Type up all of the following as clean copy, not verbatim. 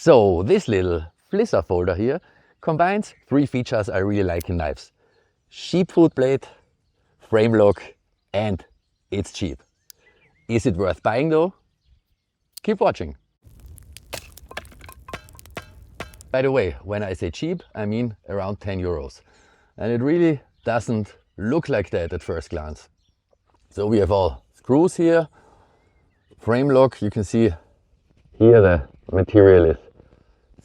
So this little Flissa folder here combines three features I really like in knives. Sheepfoot blade, frame lock, and it's cheap. Is it worth buying though? Keep watching. By the way, when I say cheap, I mean around 10 euros. And it really doesn't look like that at first glance. So we have all screws here, frame lock, you can see here the material is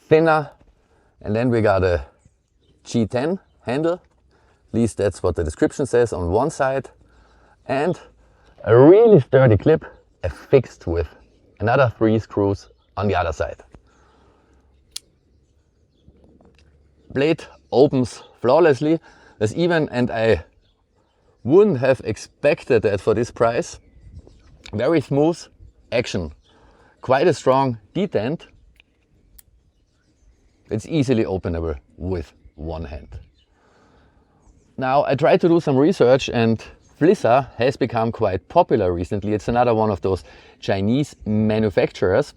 thinner, and then we got a G10 handle, at least that's what the description says on one side, and a really sturdy clip affixed with another 3 screws on the other side. Blade opens flawlessly. There's even, and I wouldn't have expected that for this price, very smooth action. Quite a strong detent. It's easily openable with one hand. Now I tried to do some research, and Flissa has become quite popular recently. It's another one of those Chinese manufacturers.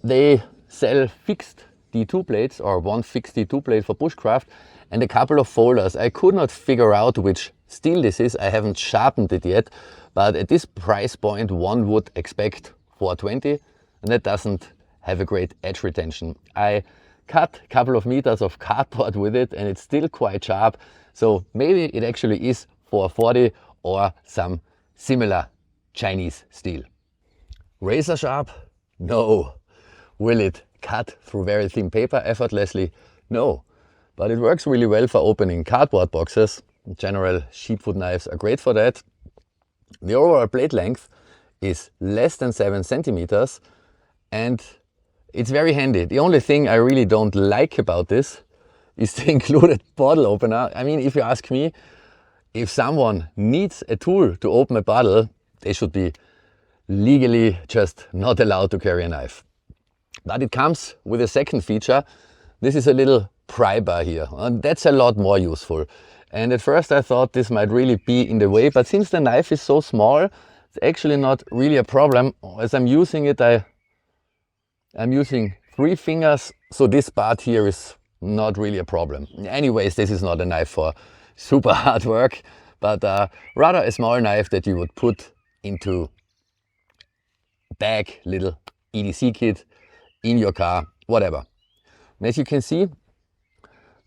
They sell fixed D2 blades, or one fixed D2 blade for bushcraft, and a couple of folders. I could not figure out which steel this is. I haven't sharpened it yet, but at this price point one would expect 420, and that doesn't have a great edge retention. I cut a couple of meters of cardboard with it and it's still quite sharp, so maybe it actually is 440 or some similar Chinese steel. Razor sharp? No. Will it cut through very thin paper effortlessly? No. But it works really well for opening cardboard boxes. In general, sheepfoot knives are great for that. The overall blade length is less than 7 centimeters, and it's very handy. The only thing I really don't like about this is the included bottle opener. I mean, if you ask me, if someone needs a tool to open a bottle, they should be legally just not allowed to carry a knife. But it comes with a second feature. This is a little prybar here, and that's a lot more useful. And at first I thought this might really be in the way, but since the knife is so small, it's actually not really a problem. As I'm using it, I'm using 3 fingers, so this part here is not really a problem. Anyways, this is not a knife for super hard work, but rather a small knife that you would put into a bag, little EDC kit, in your car, whatever. And as you can see,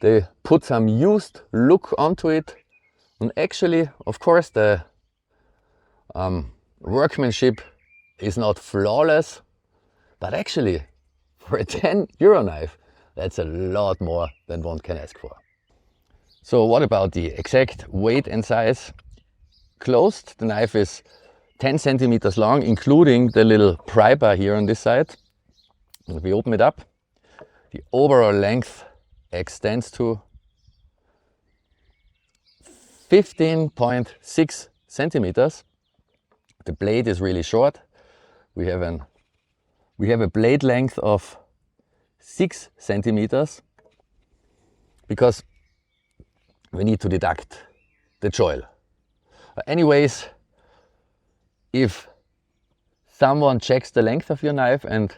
they put some used look onto it, and actually, of course, the workmanship is not flawless, but actually for a 10 euro knife, that's a lot more than one can ask for. So what about the exact weight and size? Closed, the knife is 10 centimeters long, including the little prybar here on this side. And if we open it up, the overall length extends to 15.6 centimeters. The blade is really short. We have a blade length of 6 centimeters because we need to deduct the choil. Anyways, if someone checks the length of your knife, and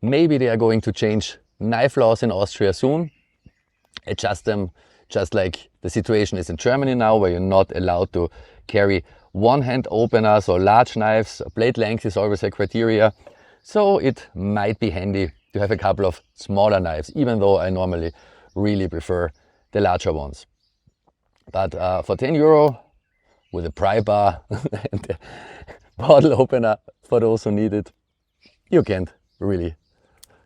maybe they are going to change knife laws in Austria soon, adjust them just like the situation is in Germany now, where you're not allowed to carry one-hand openers or large knives. Blade length is always a criteria. So it might be handy to have a couple of smaller knives, even though I normally really prefer the larger ones. But for 10 euro, with a pry bar and a bottle opener for those who need it, you can't really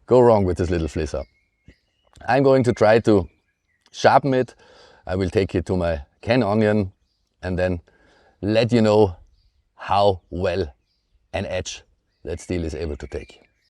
go wrong with this little Flissa. I'm going to try to sharpen it. I will take it to my can onion and then let you know how well an edge that steel is able to take.